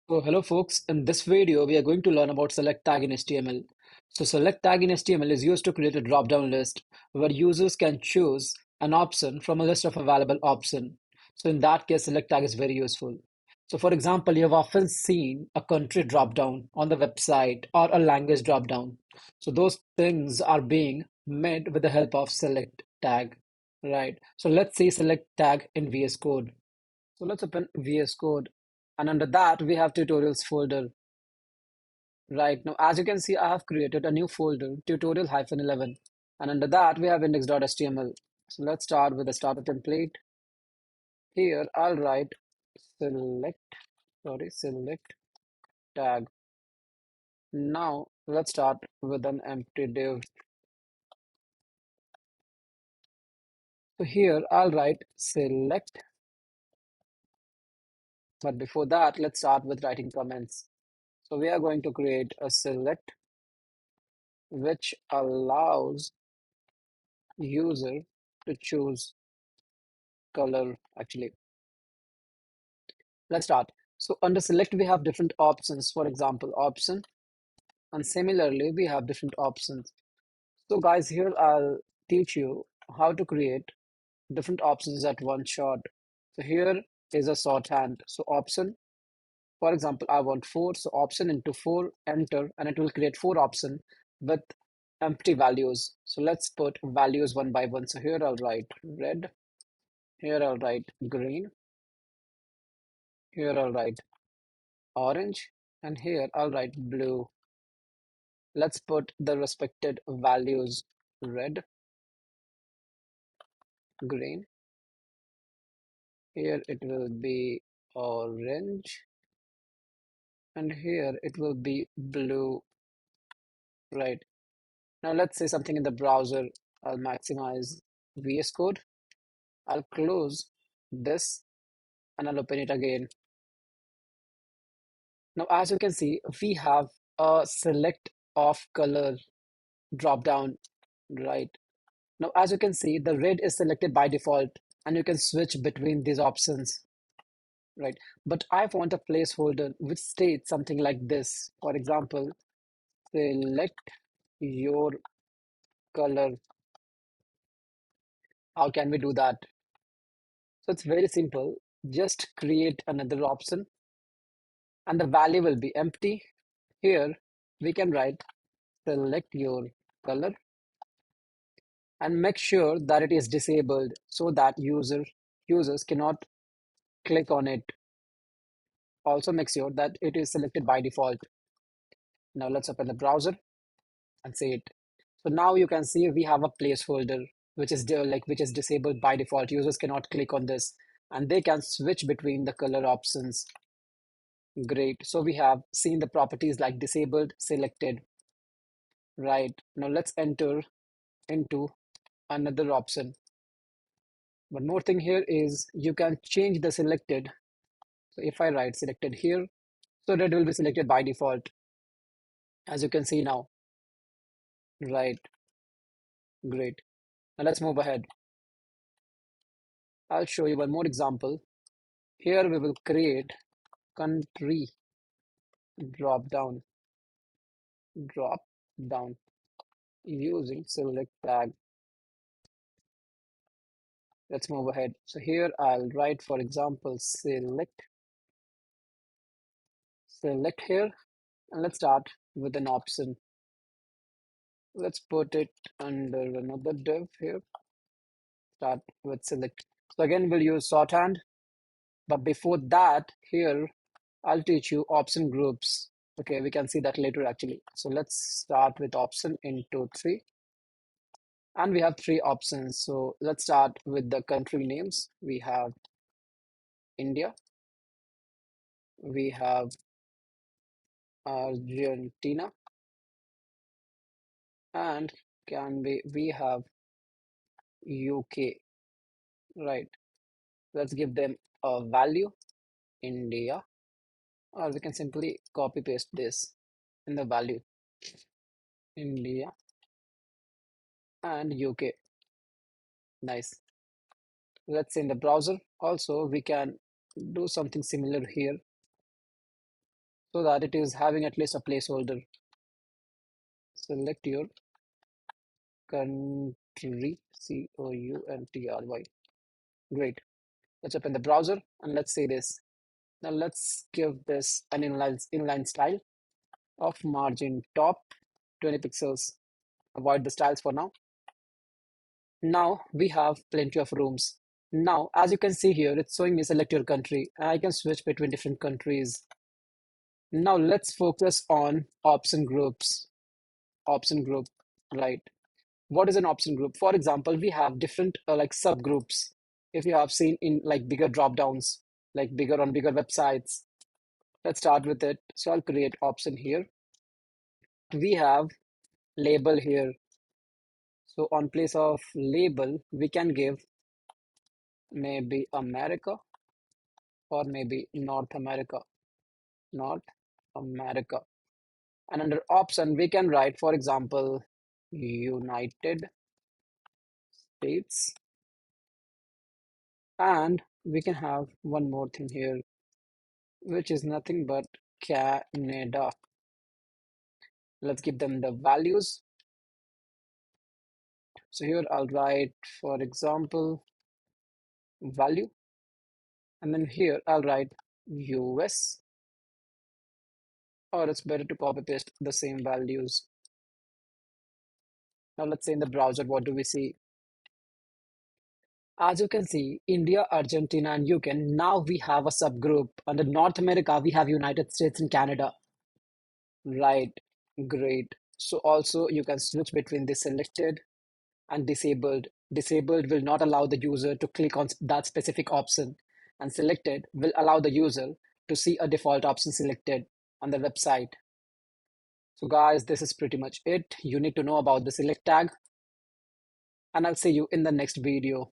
So hello folks, in this video we are going to learn about select tag in HTML. So select tag in HTML is used to create a drop-down list where users can choose an option from a list of available options. So in that case, select tag is very useful. So for example, you have often seen a country drop-down on the website or a language drop-down. So those things are being made with the help of select tag, right? So let's see select tag in VS Code. So let's open VS Code. And under that, we have tutorials folder. Right now, as you can see, I have created a new folder, tutorial-11. And under that, we have index.html. So let's start with the starter template. Here, I'll write select, select tag. Now, let's start with an empty div. So here, I'll write select, but before that, let's start with writing comments. So we are going to create a select which allows user to choose color actually. Let's start. So under select we have different options, for example option, and similarly we have different options. So guys, here I'll teach you how to create different options at one shot. So here is a shorthand. So option, for example, I want 4, so option into 4, enter, and it will create 4 options with empty values. So let's put values one by one. So here I'll write red, here I'll write green, here I'll write orange, and here I'll write blue. Let's put the respected values red, green. Here it will be orange, and here it will be blue. Right. Now let's say something in the browser. I'll maximize VS Code. I'll close this and I'll open it again. Now, as you can see, we have a select of color drop down, right? Now, as you can see, the red is selected by default, and you can switch between these options, right? But I want a placeholder which states something like this. For example, select your color. How can we do that? So it's very simple. Just create another option, and the value will be empty. Here, we can write select your color and make sure that it is disabled so that users cannot click on it. Also make sure that it is selected by default. Now let's open the browser and see it. So now you can see we have a placeholder which is which is disabled by default. Users cannot click on this and they can switch between the color options. Great. So we have seen the properties like disabled, selected. Right. Now let's enter into another option. One more thing here is you can change the selected. So if I write selected here, so red will be selected by default, as you can see now. Right. Great. Now let's move ahead. I'll show you one more example. Here we will create country drop down drop down using select tag. Let's move ahead. So here I'll write, for example, select here, and let's start with an option. Let's put it under another div here. Start with select. So again, we'll use shorthand, but before that, here I'll teach you option groups. Okay, we can see that later actually. So let's start with option into 3. And we have 3 options. So let's start with the country names. We have India, we have Argentina, and we have UK. Right. Let's give them a value, India, or we can simply copy paste this in the value, India and UK. Nice. Let's say in the browser also we can do something similar here. so that it is having at least a placeholder. Select your country, country. Great. Let's open the browser and let's see this. Now let's give this an inline style of margin top 20 pixels. Avoid the styles for now. Now we have plenty of rooms. Now, as you can see here, it's showing me select your country. I can switch between different countries. Now let's focus on option groups. Option group, right? What is an option group? For example, we have different like subgroups. If you have seen in like bigger drop downs, like bigger on bigger websites. Let's start with it. So I'll create option here. We have label here. So on place of label, we can give maybe America or maybe North America. North America. And under option, we can write, for example, United States. And we can have one more thing here, which is nothing but Canada. Let's give them the values. So here I'll write, for example, value. And then here I'll write US, or it's better to copy paste the same values. Now let's say in the browser, what do we see? As you can see, India, Argentina, and UK. Now we have a subgroup. Under North America, we have United States and Canada. Right, great. So also you can switch between the selected and disabled. Disabled will not allow the user to click on that specific option, and selected will allow the user to see a default option selected on the website. So guys, this is pretty much it. You need to know about the select tag, and I'll see you in the next video.